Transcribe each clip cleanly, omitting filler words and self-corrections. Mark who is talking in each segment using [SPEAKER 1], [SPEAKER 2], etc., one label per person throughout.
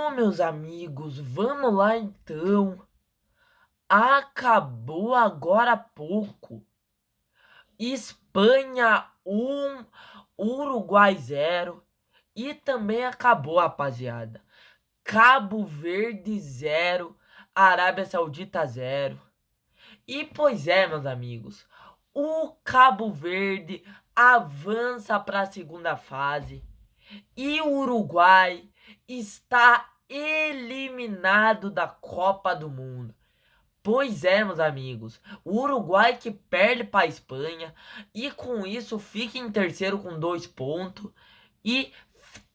[SPEAKER 1] Bom, meus amigos, vamos lá então. Acabou agora há pouco. Espanha 1, Uruguai 0. E também acabou, rapaziada. Cabo Verde 0, Arábia Saudita 0. E pois é, meus amigos, o Cabo Verde avança para a segunda fase. E o Uruguai está eliminado da Copa do Mundo. Pois é, meus amigos, o Uruguai que perde para a Espanha e com isso fica em terceiro com 2 pontos e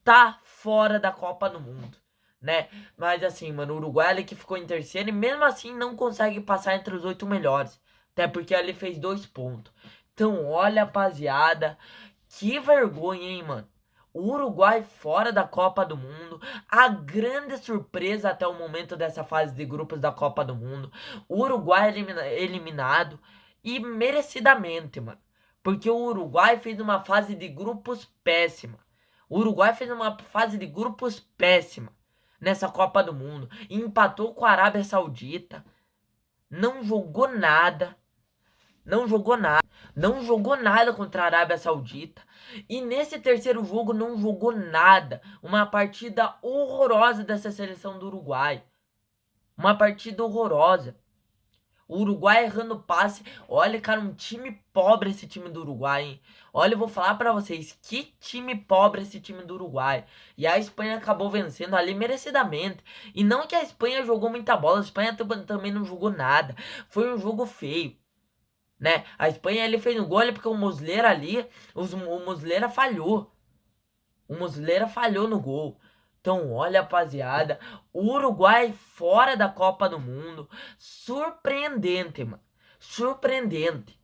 [SPEAKER 1] tá fora da Copa do Mundo, né? Mas assim, mano, o Uruguai ali que ficou em terceiro e mesmo assim não consegue passar entre os 8 melhores, até porque ele fez 2 pontos. Então, olha, rapaziada, que vergonha, hein, mano? O Uruguai fora da Copa do Mundo, a grande surpresa até o momento dessa fase de grupos da Copa do Mundo. O Uruguai eliminado e merecidamente, mano. Porque o Uruguai fez uma fase de grupos péssima. O Uruguai fez uma fase de grupos péssima nessa Copa do Mundo. E empatou com a Arábia Saudita. Não jogou nada. Não jogou nada. Não jogou nada contra a Arábia Saudita. E nesse terceiro jogo não jogou nada. Uma partida horrorosa dessa seleção do Uruguai. Uma partida horrorosa. O Uruguai errando passe. Olha, cara, um time pobre esse time do Uruguai, hein? Olha, eu vou falar pra vocês, que time pobre esse time do Uruguai. E a Espanha acabou vencendo ali merecidamente. E não que a Espanha jogou muita bola, a Espanha também não jogou nada. Foi um jogo feio, né? A Espanha ele fez um gol ali porque o Muslera ali, o Muslera falhou. O Muslera falhou no gol. Então, olha, rapaziada, o Uruguai fora da Copa do Mundo, surpreendente, mano. Surpreendente.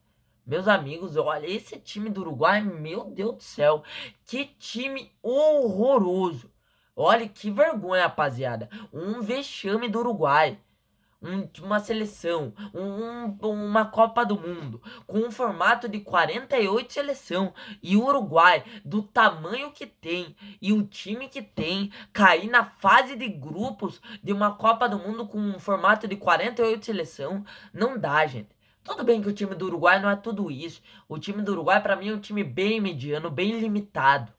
[SPEAKER 1] Meus amigos, olha, esse time do Uruguai, meu Deus do céu, que time horroroso. Olha que vergonha, rapaziada. Um vexame do Uruguai, uma seleção, uma Copa do Mundo, com um formato de 48 seleção, e o Uruguai, do tamanho que tem, e o time que tem, cair na fase de grupos de uma Copa do Mundo com um formato de 48 seleção, não dá, gente. Tudo bem que o time do Uruguai não é tudo isso. O time do Uruguai, pra mim, é um time bem mediano, bem limitado.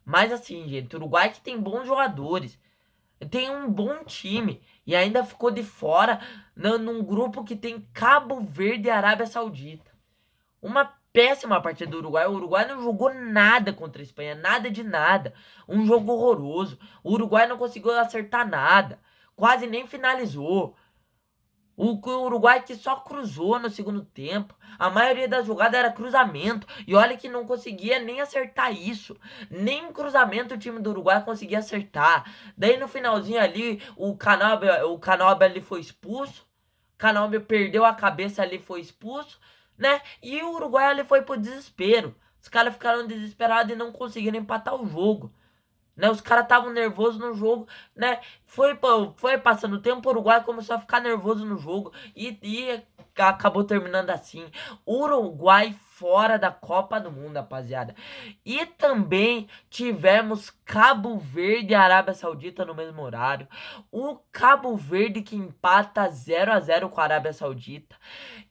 [SPEAKER 1] Mas assim, gente, o Uruguai que tem bons jogadores. Tem um bom time e ainda ficou de fora num grupo que tem Cabo Verde e Arábia Saudita. Uma péssima partida do Uruguai. O Uruguai não jogou nada contra a Espanha, nada de nada. Um jogo horroroso. O Uruguai não conseguiu acertar nada, quase nem finalizou. O Uruguai que só cruzou no segundo tempo. A maioria das jogadas era cruzamento. E olha que não conseguia nem acertar isso. Nem cruzamento o time do Uruguai conseguia acertar. Daí no finalzinho ali, o Canóbia ali foi expulso. O Canóbia perdeu a cabeça ali, foi expulso, né? E o Uruguai ali foi pro desespero. Os caras ficaram desesperados e não conseguiram empatar o jogo, né? Os caras estavam nervosos no jogo, né? Foi passando o tempo, o Uruguai começou a ficar nervoso no jogo e acabou terminando assim. Uruguai fora da Copa do Mundo, rapaziada. E também tivemos Cabo Verde e Arábia Saudita no mesmo horário. O Cabo Verde que empata 0-0 com a Arábia Saudita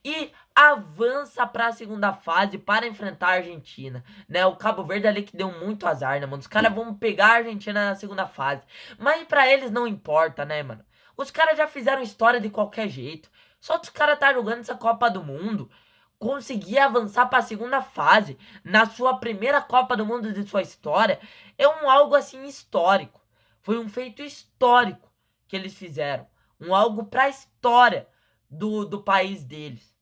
[SPEAKER 1] e avança para a segunda fase para enfrentar a Argentina, né? O Cabo Verde ali que deu muito azar, né, mano? Os caras vão pegar a Argentina na segunda fase, mas para eles não importa, né, mano? Os caras já fizeram história de qualquer jeito. Só que os caras tá jogando essa Copa do Mundo, conseguir avançar para a segunda fase na sua primeira Copa do Mundo de sua história é algo assim histórico. Foi um feito histórico que eles fizeram, algo para a história do país deles.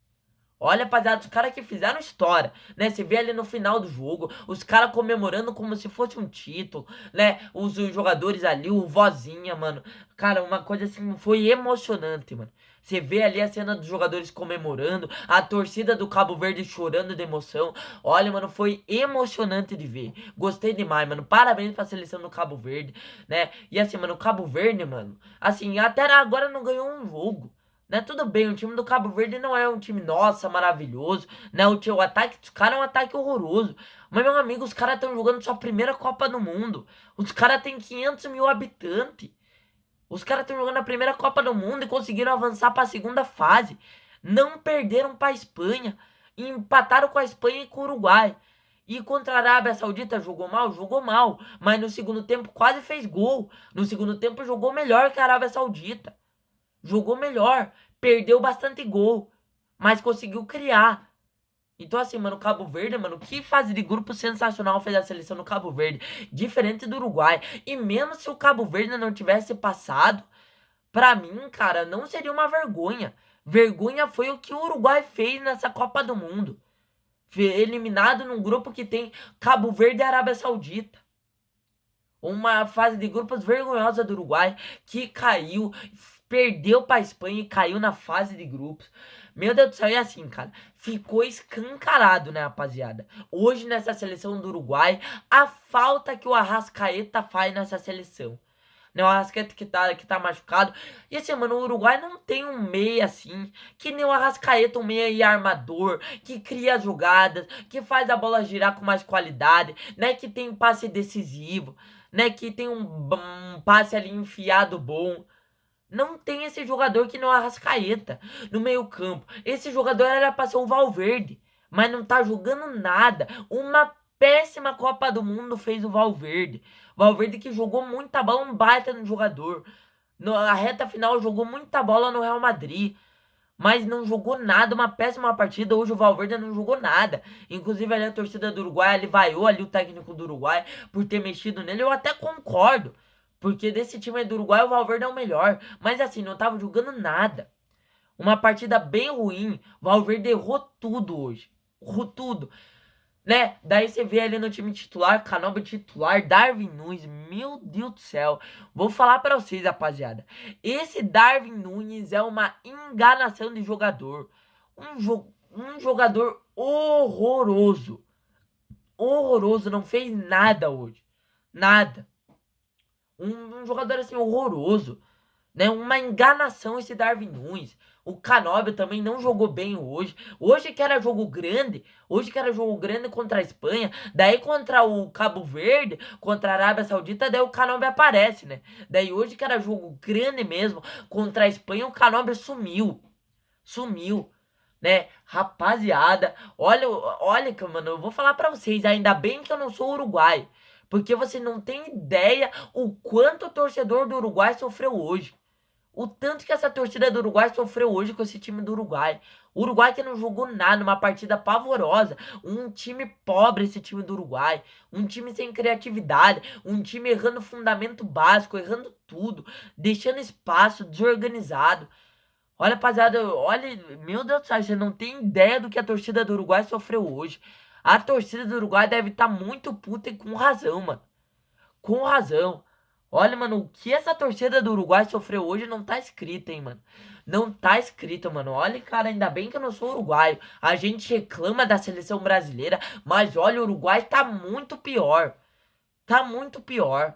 [SPEAKER 1] Olha, rapaziada, os caras que fizeram história, né? Você vê ali no final do jogo, os caras comemorando como se fosse um título, né? Os jogadores ali, o vozinha, mano. Cara, uma coisa assim, foi emocionante, mano. Você vê ali a cena dos jogadores comemorando, a torcida do Cabo Verde chorando de emoção. Olha, mano, foi emocionante de ver. Gostei demais, mano. Parabéns pra seleção do Cabo Verde, né? E assim, mano, o Cabo Verde, mano, assim, até agora não ganhou um jogo, né? Tudo bem, o time do Cabo Verde não é um time, nossa, maravilhoso, né? O ataque dos caras é um ataque horroroso. Mas, meu amigo, os caras estão jogando sua primeira Copa do Mundo. Os caras têm 500 mil habitantes. Os caras estão jogando a primeira Copa do Mundo e conseguiram avançar para a segunda fase. Não perderam para a Espanha. E empataram com a Espanha e com o Uruguai. E contra a Arábia Saudita jogou mal? Jogou mal. Mas no segundo tempo quase fez gol. No segundo tempo jogou melhor que a Arábia Saudita. Jogou melhor. Perdeu bastante gol. Mas conseguiu criar. Então, assim, mano, Cabo Verde, mano, que fase de grupo sensacional fez a seleção do Cabo Verde. Diferente do Uruguai. E mesmo se o Cabo Verde não tivesse passado, pra mim, cara, não seria uma vergonha. Vergonha foi o que o Uruguai fez nessa Copa do Mundo. Eliminado num grupo que tem Cabo Verde e Arábia Saudita. Uma fase de grupos vergonhosa do Uruguai, que caiu, perdeu pra Espanha e caiu na fase de grupos. Meu Deus do céu, e assim, cara, ficou escancarado, né, rapaziada? Hoje, nessa seleção do Uruguai, a falta que o Arrascaeta faz nessa seleção. Né, o Arrascaeta que tá machucado. E assim, mano, o Uruguai não tem um meia assim, que nem o Arrascaeta, um meia e armador, que cria jogadas, que faz a bola girar com mais qualidade, né, que tem passe decisivo, né, que tem um passe ali enfiado bom. Não tem esse jogador que não é o Arrascaeta no meio campo. Esse jogador era pra ser o Valverde, mas não tá jogando nada. Uma péssima Copa do Mundo fez o Valverde. Valverde que jogou muita bola, um baita no jogador. Na reta final jogou muita bola no Real Madrid, mas não jogou nada, uma péssima partida. Hoje o Valverde não jogou nada. Inclusive ali a torcida do Uruguai, ele vaiou ali o técnico do Uruguai por ter mexido nele. Eu até concordo, porque desse time do Uruguai o Valverde é o melhor. Mas assim, não tava jogando nada. Uma partida bem ruim. O Valverde errou tudo hoje. Errou tudo. Né? Daí você vê ali no time titular, Canóbio titular, Darwin Nunes, meu Deus do céu. Vou falar pra vocês, rapaziada. Esse Darwin Nunes é uma enganação de jogador. Um jogador horroroso. Horroroso, não fez nada hoje. Nada. Um jogador assim horroroso, né? Uma enganação esse Darwin Nunes. O Canóbio também não jogou bem hoje. Hoje que era jogo grande, contra a Espanha, daí contra o Cabo Verde, contra a Arábia Saudita, daí o Canóbio aparece, né? Daí hoje que era jogo grande mesmo, contra a Espanha, o Canóbio sumiu. Sumiu, né? Rapaziada, olha, mano, eu vou falar pra vocês, ainda bem que eu não sou uruguai, porque você não tem ideia o quanto o torcedor do Uruguai sofreu hoje. O tanto que essa torcida do Uruguai sofreu hoje com esse time do Uruguai. O Uruguai que não jogou nada, uma partida pavorosa. Um time pobre, esse time do Uruguai. Um time sem criatividade. Um time errando fundamento básico, errando tudo. Deixando espaço, desorganizado. Olha, rapaziada, olha, meu Deus do céu, você não tem ideia do que a torcida do Uruguai sofreu hoje. A torcida do Uruguai deve estar muito puta e com razão, mano. Com razão. Olha, mano, o que essa torcida do Uruguai sofreu hoje não tá escrito, hein, mano. Não tá escrito, mano. Olha, cara, ainda bem que eu não sou uruguaio. A gente reclama da seleção brasileira, mas olha, o Uruguai tá muito pior. Tá muito pior,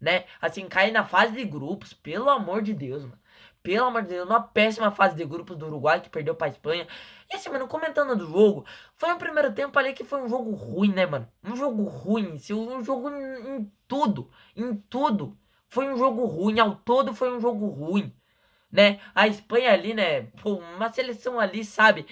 [SPEAKER 1] né? Assim, cair na fase de grupos, pelo amor de Deus, mano. Pelo amor de Deus, uma péssima fase de grupos do Uruguai que perdeu pra Espanha. E assim, mano, comentando do jogo, foi um primeiro tempo ali que foi um jogo ruim, né, mano? Um jogo ruim, um jogo em tudo, em tudo. Foi um jogo ruim, ao todo foi um jogo ruim, né? A Espanha ali, né, pô, uma seleção ali, sabe?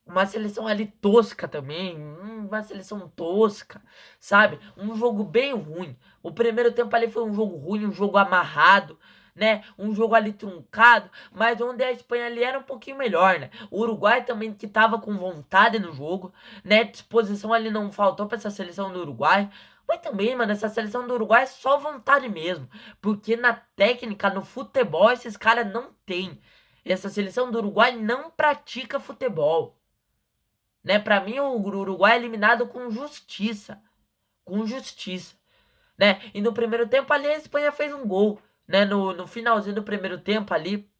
[SPEAKER 1] Uma seleção ali tosca também, uma seleção tosca, sabe? Um jogo bem ruim. O primeiro tempo ali foi um jogo ruim, um jogo amarrado, né? Um jogo ali truncado, mas onde a Espanha ali era um pouquinho melhor, né? O Uruguai também que tava com vontade no jogo, né? Disposição ali não faltou pra essa seleção do Uruguai. Mas também, mano, essa seleção do Uruguai é só vontade mesmo. Porque na técnica, no futebol, esses caras não têm. Essa seleção do Uruguai não pratica futebol. Né? Para mim, o Uruguai é eliminado com justiça. Com justiça. Né? E no primeiro tempo ali, a Espanha fez um gol. Né? No finalzinho do primeiro tempo ali,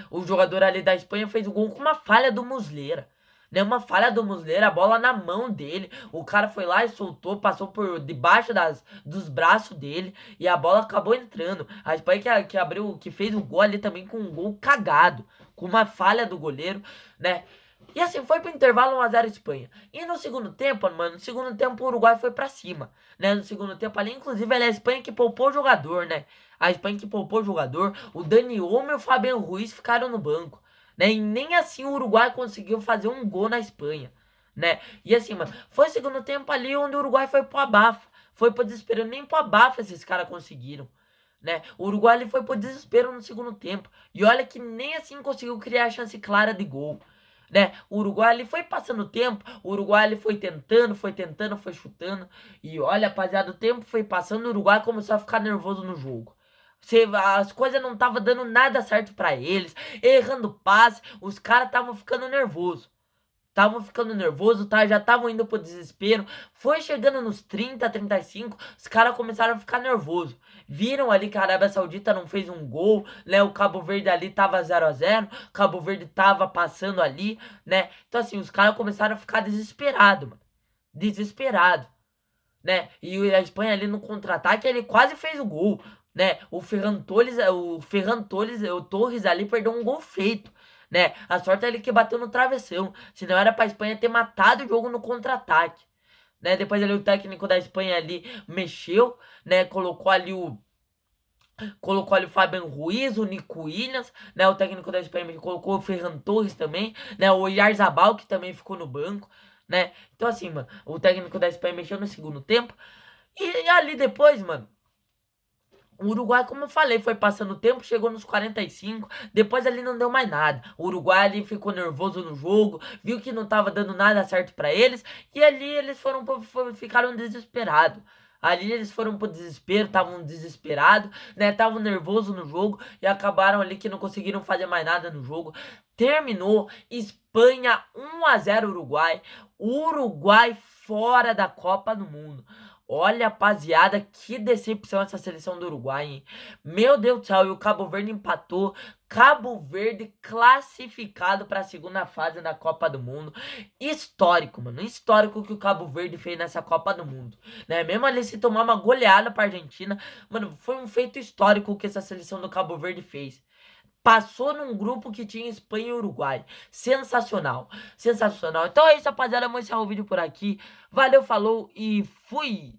[SPEAKER 1] o jogador ali da Espanha fez o gol com uma falha do Muslera. Né? Uma falha do Muslera, a bola na mão dele. O cara foi lá e soltou, passou por debaixo dos braços dele. E a bola acabou entrando. A Espanha que fez o gol ali também com um gol cagado. Com uma falha do goleiro, né? E assim, foi pro intervalo 1 a 0 Espanha. E no segundo tempo, mano, no segundo tempo o Uruguai foi pra cima, né? No segundo tempo ali, inclusive, é a Espanha que poupou o jogador, né? A Espanha que poupou o jogador. O Dani Olmo e o Fabian Ruiz ficaram no banco, né? E nem assim o Uruguai conseguiu fazer um gol na Espanha, né? E assim, mano, foi o segundo tempo ali onde o Uruguai foi pro abafa. Foi pro desespero, nem pro abafa esses caras conseguiram, né? O Uruguai ele foi pro desespero no segundo tempo. E olha que nem assim conseguiu criar a chance clara de gol, né? O Uruguai ele foi passando o tempo, o Uruguai ele foi tentando, foi chutando. E olha, rapaziada, o tempo foi passando, o Uruguai começou a ficar nervoso no jogo. As coisas não estavam dando nada certo pra eles, errando passe, os caras estavam ficando nervosos. Estavam ficando nervosos, tá? Já estavam indo pro desespero. Foi chegando nos 30, 35, os caras começaram a ficar nervosos. Viram ali que a Arábia Saudita não fez um gol, né? O Cabo Verde ali tava 0 a 0, Cabo Verde tava passando ali, né? Então assim, os caras começaram a ficar desesperados, mano. Desesperado, né? E a Espanha ali no contra-ataque, ele quase fez o gol, né? O Torres ali perdeu um gol feito, né? A sorte é ele que bateu no travessão, senão era pra Espanha ter matado o jogo no contra-ataque, né? Depois ali o técnico da Espanha ali mexeu, né? Colocou ali o Fabian Ruiz, o Nico Williams, né? O técnico da Espanha colocou o Ferran Torres também, né? O Oyarzabal, que também ficou no banco, né? Então assim, mano, o técnico da Espanha mexeu no segundo tempo. E ali depois, mano, o Uruguai, como eu falei, foi passando o tempo, chegou nos 45, depois ali não deu mais nada. O Uruguai ali ficou nervoso no jogo, viu que não tava dando nada certo pra eles, e ali eles ficaram desesperados. Ali eles foram pro desespero, estavam desesperados, né? Estavam nervosos no jogo e acabaram ali que não conseguiram fazer mais nada no jogo. Terminou Espanha 1 a 0 Uruguai. Uruguai fora da Copa do Mundo. Olha, rapaziada, que decepção essa seleção do Uruguai, hein? Meu Deus do céu, e o Cabo Verde empatou. Cabo Verde classificado para a segunda fase da Copa do Mundo. Histórico, mano. Histórico que o Cabo Verde fez nessa Copa do Mundo, né? Mesmo ali se tomar uma goleada para Argentina, mano, foi um feito histórico que essa seleção do Cabo Verde fez. Passou num grupo que tinha Espanha e Uruguai. Sensacional. Sensacional. Então é isso, rapaziada. Vamos encerrar o vídeo por aqui. Valeu, falou e fui!